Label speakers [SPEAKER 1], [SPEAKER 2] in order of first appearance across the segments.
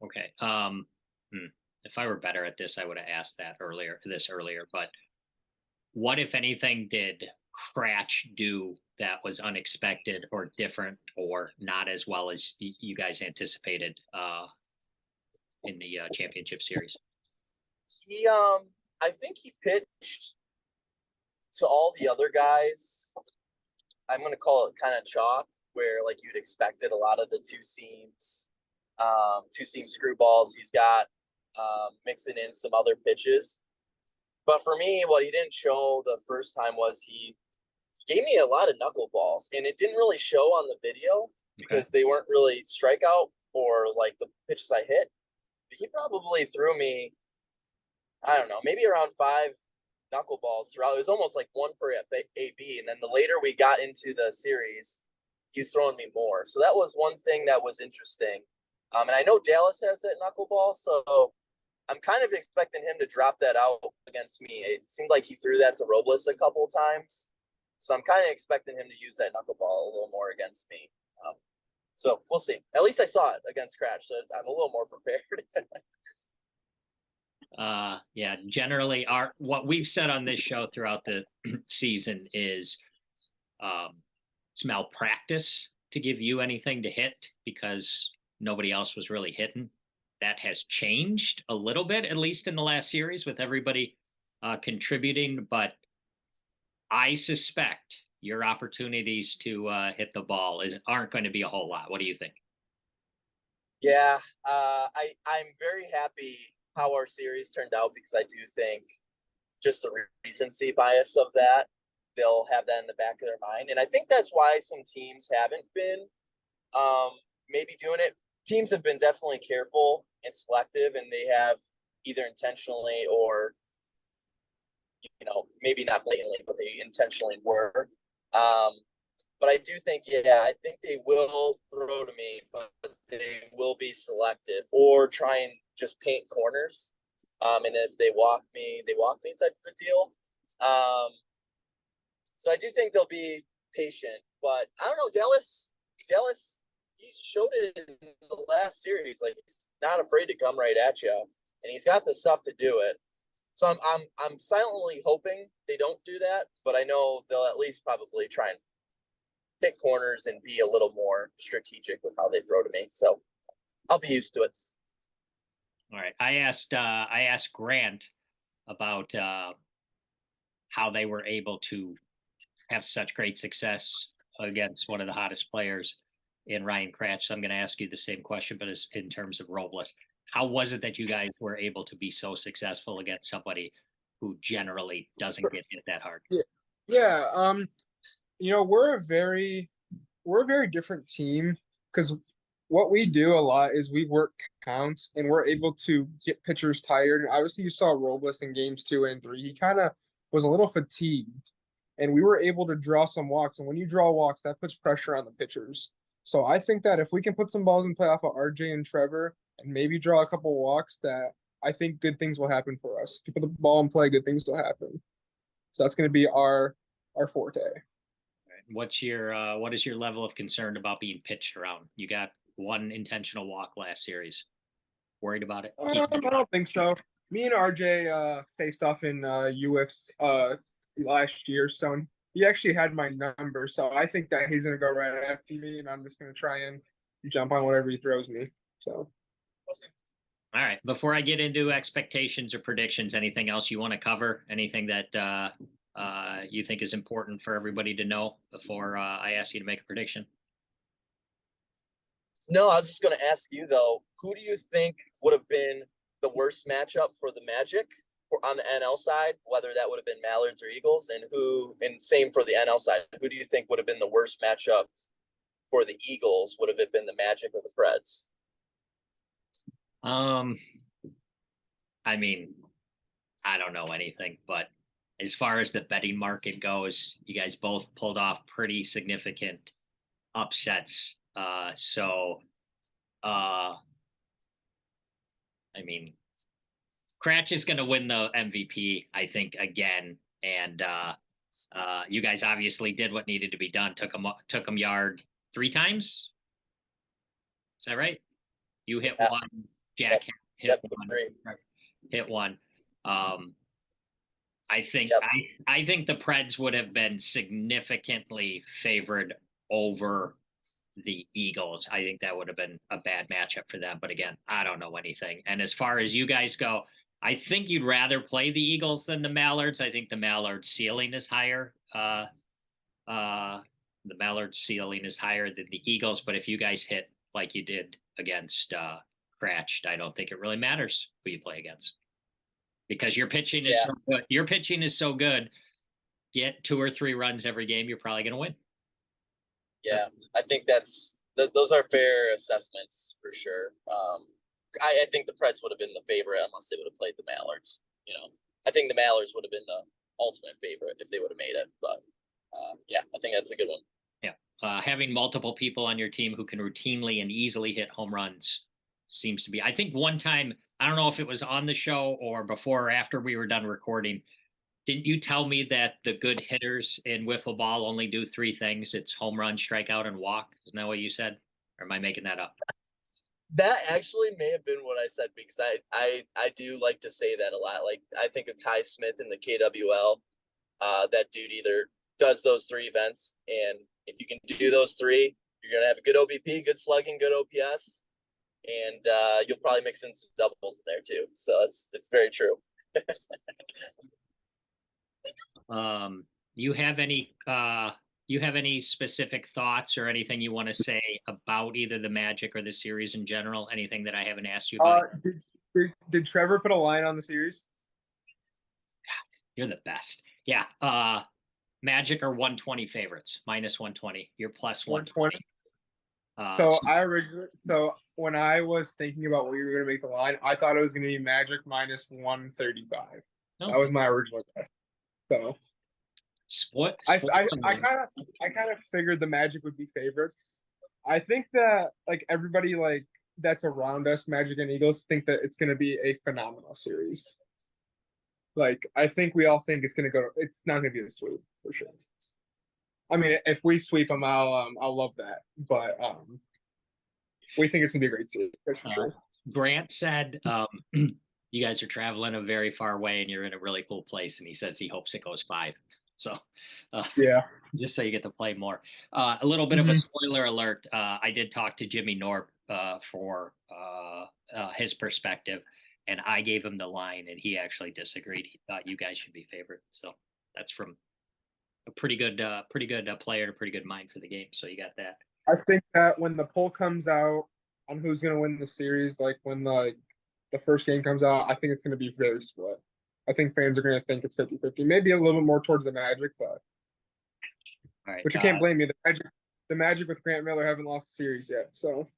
[SPEAKER 1] Okay. If I were better at this, I would have asked this earlier. But what, if anything, did Cratch do that was unexpected or different or not as well as you guys anticipated in the championship series?
[SPEAKER 2] I think he pitched to all the other guys. I'm gonna call it kind of chalk, where like you'd expected a lot of the two seam screwballs he's got, mixing in some other pitches. But for me, what he didn't show the first time was he gave me a lot of knuckleballs, and it didn't really show on the video because they weren't really strikeout or like the pitches I hit. But he probably threw me, I don't know, maybe around 5 knuckleballs throughout. It was almost like one per AB. And then the later we got into the series, he was throwing me more. So that was one thing that was interesting. And I know Dallas has that knuckleball, so I'm kind of expecting him to drop that out against me. It seemed like he threw that to Robles a couple of times. So I'm kind of expecting him to use that knuckleball a little more against me. So we'll see. At least I saw it against Cratch, so I'm a little more prepared.
[SPEAKER 1] Yeah, generally what we've said on this show throughout the season is it's malpractice to give you anything to hit because nobody else was really hitting. That has changed a little bit, at least in the last series, with everybody contributing. But I suspect your opportunities to hit the ball aren't going to be a whole lot. What do you think?
[SPEAKER 2] Yeah, I'm very happy how our series turned out because I do think just the recency bias of that, they'll have that in the back of their mind. And I think that's why some teams haven't been maybe doing it. Teams have been definitely careful and selective, and they have either intentionally or, maybe not blatantly, but they intentionally were. But I do think, I think they will throw to me, but they will be selective or try and just paint corners. And if they walk me type of a deal. So I do think they'll be patient, but I don't know, Dallas, he showed it in the last series. Like, he's not afraid to come right at you, and he's got the stuff to do it. So I'm silently hoping they don't do that, but I know they'll at least probably try and hit corners and be a little more strategic with how they throw to me. So I'll be used to it.
[SPEAKER 1] All right. I asked Grant about how they were able to have such great success against one of the hottest players in Ryan Cratch. So I'm going to ask you the same question, but in terms of Robles. How was it that you guys were able to be so successful against somebody who generally doesn't get hit that hard?
[SPEAKER 3] Yeah. We're a very different team because what we do a lot is we work counts and we're able to get pitchers tired. And obviously you saw Robles in games 2 and 3. He kind of was a little fatigued, and we were able to draw some walks. And when you draw walks, that puts pressure on the pitchers. So I think that if we can put some balls in play off of RJ and Trevor and maybe draw a couple walks, that I think good things will happen for us. If you put the ball in play, good things will happen. So that's going to be our forte.
[SPEAKER 1] What is your level of concern about being pitched around? You got one intentional walk last series. Worried about it?
[SPEAKER 3] I don't think so. Me and RJ faced off in UF's last year, so he actually had my number. So I think that he's gonna go right after me, and I'm just gonna try and jump on whatever he throws me. So.
[SPEAKER 1] All right. Before I get into expectations or predictions, anything else you want to cover? Anything that you think is important for everybody to know before I ask you to make a prediction?
[SPEAKER 2] No, I was just going to ask you, though, who do you think would have been the worst matchup for the Magic on the NL side, whether that would have been Mallards or Eagles, and same for the NL side, who do you think would have been the worst matchup for the Eagles? Would have it been the Magic or the Preds?
[SPEAKER 1] I mean, I don't know anything, but as far as the betting market goes, you guys both pulled off pretty significant upsets. I mean, Cratch is going to win the MVP, I think, again. And you guys obviously did what needed to be done. Took him yard 3 times. Is that right? You hit one. Jack
[SPEAKER 2] Yep,
[SPEAKER 1] hit one.
[SPEAKER 2] agree.
[SPEAKER 1] Hit one. I think
[SPEAKER 2] Yep.
[SPEAKER 1] I think the Preds would have been significantly favored over the Eagles. I think that would have been a bad matchup for them. But again, I don't know anything. And as far as you guys go, I think you'd rather play the Eagles than the Mallards. I think the Mallards ceiling is higher. The Mallards ceiling is higher than the Eagles. But if you guys hit like you did against Cratched, I don't think it really matters who you play against. Because your pitching is so good. Your pitching is so good. Get 2 or 3 runs every game, you're probably going to win.
[SPEAKER 2] Yeah, I think those are fair assessments for sure. I think the Preds would have been the favorite unless they would have played the Mallards. I think the Mallards would have been the ultimate favorite if they would have made it. But yeah, I think that's a good one.
[SPEAKER 1] Yeah, having multiple people on your team who can routinely and easily hit home runs seems to be. I think one time, I don't know if it was on the show or before or after we were done recording. Didn't you tell me that the good hitters in wiffle ball only do 3 things? It's home run, strikeout, and walk. Isn't that what you said? Or am I making that up?
[SPEAKER 2] That actually may have been what I said because I do like to say that a lot. Like I think of Ty Smith in the KWL. That dude either does those 3 events, and if you can do those 3, you're gonna have a good OBP, good slugging, good OPS, and you'll probably mix in some doubles in there too. So it's very true.
[SPEAKER 1] You have any specific thoughts or anything you want to say about either the Magic or the series in general? Anything that I haven't asked you about?
[SPEAKER 3] Did Trevor put a line on the series?
[SPEAKER 1] You're the best. Yeah. Magic are 120 favorites, minus 120. You're plus 120.
[SPEAKER 3] So when I was thinking about what you were going to make the line, I thought it was going to be Magic minus 135.
[SPEAKER 1] No.
[SPEAKER 3] That was my original guess. So I kind of figured the Magic would be favorites. I think that like everybody like that's around us, Magic and Eagles, think that it's going to be a phenomenal series. Like I think we all think it's not going to be a sweep for sure. I mean, if we sweep them, I'll love that. But we think it's going to be a great series for sure.
[SPEAKER 1] Grant said you guys are traveling a very far way and you're in a really cool place, and he says he hopes it goes 5. So
[SPEAKER 3] yeah,
[SPEAKER 1] just so you get to play more. A little bit of a spoiler alert. I did talk to Jimmy Norp for his perspective, and I gave him the line, and he actually disagreed. He thought you guys should be favored. So that's from a pretty good player and a pretty good mind for the game. So you got that.
[SPEAKER 3] I think that when the poll comes out on who's going to win the series, like when the first game comes out, I think it's going to be very split. I think fans are going to think it's 50-50, maybe a little bit more towards the Magic, but
[SPEAKER 1] all right,
[SPEAKER 3] which you can't blame me. The Magic with Grant Miller haven't lost a series yet, so.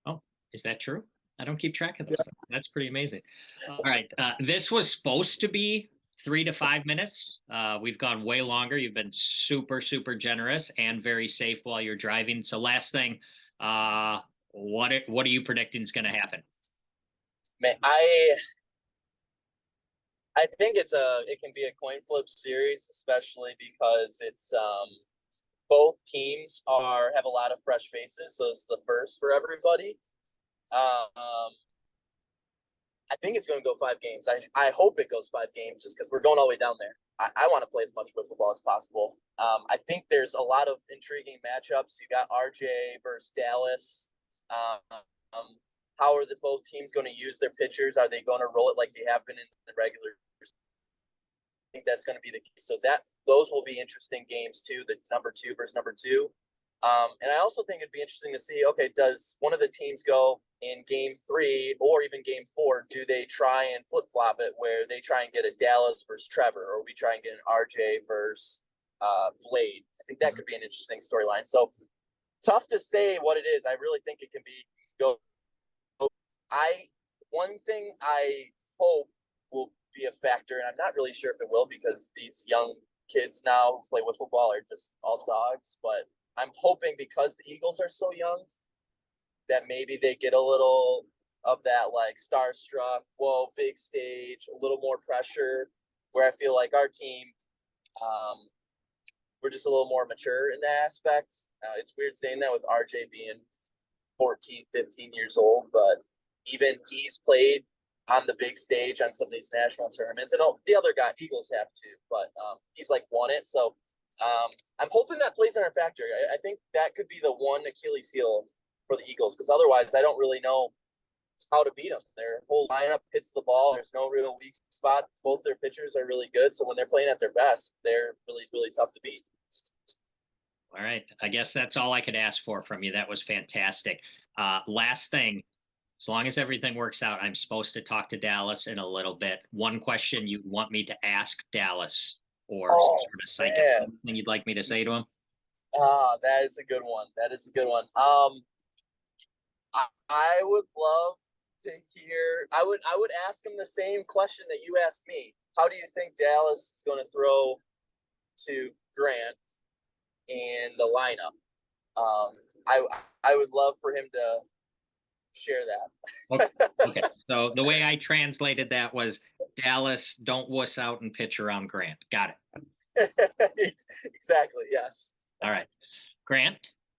[SPEAKER 1] Oh, is that true? I don't keep track of those things. That's pretty amazing. All right, this was supposed to be 3 to 5 minutes. We've gone way longer. You've been super, super generous and very safe while you're driving. So last thing, what are you predicting is going to happen?
[SPEAKER 2] Man, I think it can be a coin flip series, especially because it's both teams have a lot of fresh faces, so it's the first for everybody. I think it's going to go 5 games. I hope it goes 5 games just because we're going all the way down there. I want to play as much football as possible. I think there's a lot of intriguing matchups. You got RJ versus Dallas. How are both teams going to use their pitchers? Are they going to roll it like they have been in the regular? I think that's going to be the case. So those will be interesting games too. The number 2 versus number 2. And I also think it'd be interesting to see, okay, does one of the teams go in game 3 or even game 4? Do they try and flip flop it where they try and get a Dallas versus Trevor, or we try and get an RJ versus Blade? I think that could be an interesting storyline. So tough to say what it is. I really think it can be one thing I hope will be a factor, and I'm not really sure if it will because these young kids now who play with football are just all dogs, but I'm hoping because the Eagles are so young that maybe they get a little of that like starstruck, whoa, big stage, a little more pressure, where I feel like our team, we're just a little more mature in that aspect. It's weird saying that with RJ being 14, 15 years old, but even he's played on the big stage on some of these national tournaments, and the other guy, Eagles have too, but he's like won it. So I'm hoping that plays in our factor. I think that could be the one Achilles heel for the Eagles, because otherwise I don't really know how to beat them. Their whole lineup hits the ball. There's no real weak spot. Both their pitchers are really good, so when they're playing at their best, they're really, really tough to beat.
[SPEAKER 1] All right. I guess that's all I could ask for from you. That was fantastic. Last thing, as long as everything works out, I'm supposed to talk to Dallas in a little bit. One question you want me to ask Dallas, or some sort of psychic thing you'd like me to say to him?
[SPEAKER 2] That is a good one. That is a good one. I would love to hear. I would ask him the same question that you asked me. How do you think Dallas is going to throw to Grant in the lineup? I would love for him to share that.
[SPEAKER 1] Okay. So the way I translated that was, Dallas, don't wuss out and pitch around Grant. Got it.
[SPEAKER 2] Exactly. Yes.
[SPEAKER 1] All right. Grant,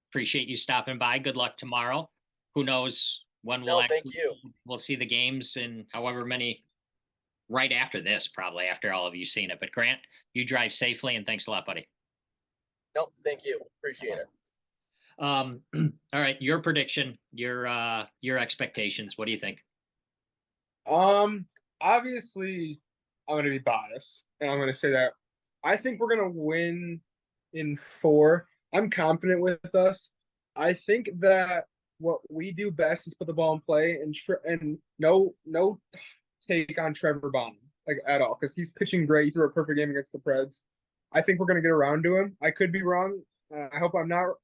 [SPEAKER 1] appreciate you stopping by. Good luck tomorrow. Who knows when
[SPEAKER 2] thank you.
[SPEAKER 1] We'll see the games in however many right after this, probably after all of you seen it. But Grant, you drive safely, and thanks a lot, buddy.
[SPEAKER 2] No, thank you. Appreciate it.
[SPEAKER 1] All right, your prediction, your expectations. What do you think?
[SPEAKER 3] Obviously, I'm going to be biased, and I'm going to say that I think we're going to win in 4. I'm confident with us. I think that what we do best is put the ball in play, and no take on Trevor Bond, like, at all, because he's pitching great. He threw a perfect game against the Preds. I think we're going to get around to him. I could be wrong. I hope I'm not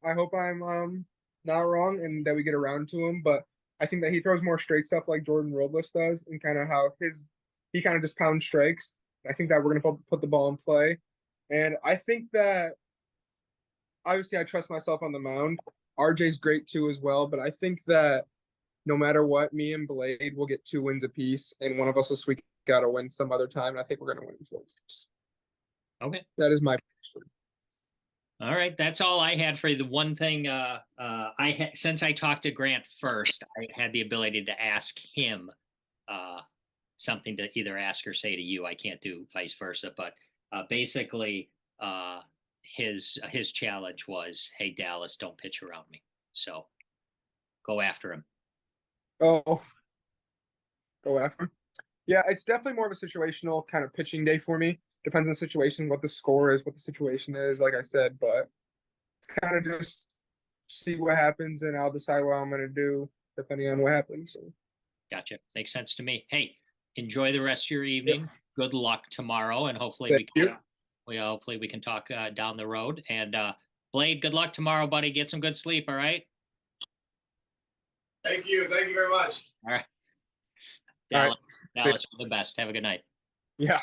[SPEAKER 3] wrong, and that we get around to him. But I think that he throws more straight stuff like Jordan Robles does, and kind of how he kind of just pounds strikes. I think that we're going to put the ball in play, and I think that obviously I trust myself on the mound. RJ's great too as well, but I think that no matter what, me and Blade will get 2 wins apiece, and one of us will squeak out a win some other time. And I think we're going to win in 4 games.
[SPEAKER 1] Okay.
[SPEAKER 3] That is my prediction.
[SPEAKER 1] All right, that's all I had for you. The one thing since I talked to Grant first, I had the ability to ask him something to either ask or say to you. I can't do vice versa, but basically his challenge was, hey, Dallas, don't pitch around me. So go after him.
[SPEAKER 3] Oh, go after him. Yeah, it's definitely more of a situational kind of pitching day for me. Depends on the situation, what the score is, what the situation is, like I said, but it's kind of just see what happens, and I'll decide what I'm going to do depending on what happens. So.
[SPEAKER 1] Gotcha. Makes sense to me. Hey, enjoy the rest of your evening. Yep. Good luck tomorrow, and hopefully hopefully we can talk down the road. And Blade, good luck tomorrow, buddy. Get some good sleep. All right.
[SPEAKER 4] Thank you. Thank you very much.
[SPEAKER 1] All right. Dallas, Dallas, you're the best. Have a good night.
[SPEAKER 3] Yeah.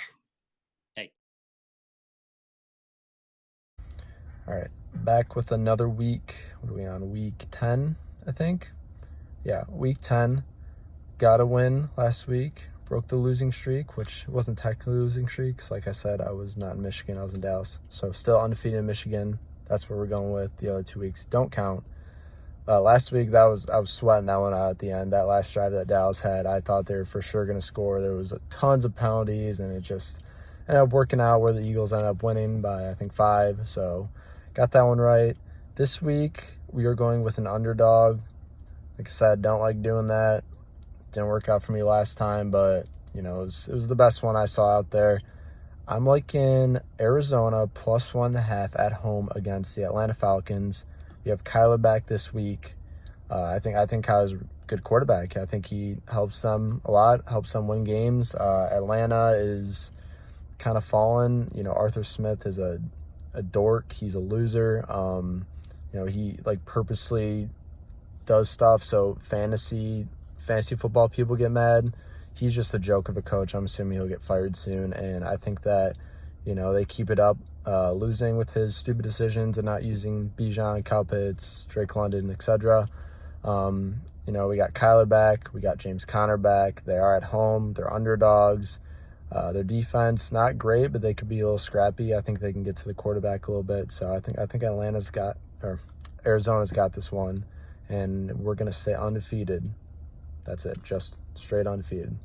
[SPEAKER 1] Hey.
[SPEAKER 5] All right. Back with another week. What are we on? Week 10, I think. Yeah, week 10. Got a win last week. Broke the losing streak, which wasn't technically a losing streak, because like I said, I was not in Michigan. I was in Dallas. So still undefeated in Michigan. That's what we're going with. The other 2 weeks don't count. Last week, I was sweating that one out at the end. That last drive that Dallas had, I thought they were for sure going to score. There was tons of penalties, and it just ended up working out where the Eagles ended up winning by, I think, 5. So got that one right. This week, we are going with an underdog. Like I said, don't like doing that. Didn't work out for me last time, but, you know, it was the best one I saw out there. I'm liking Arizona plus 1.5 at home against the Atlanta Falcons. You have Kyler back this week. I think Kyler's a good quarterback. I think he helps them a lot, helps them win games. Atlanta is kind of fallen. You know, Arthur Smith is a dork. He's a loser. You know, he like purposely does stuff so fantasy football people get mad. He's just a joke of a coach. I'm assuming he'll get fired soon. And I think that, you know, they keep it up, losing with his stupid decisions and not using Bijan, Kyle Pitts, Drake London, etc. You know, we got Kyler back. We got James Conner back. They are at home. They're underdogs. Their defense, not great, but they could be a little scrappy. I think they can get to the quarterback a little bit. So I think Arizona's got this one. and we're going to stay undefeated. That's it, just straight undefeated.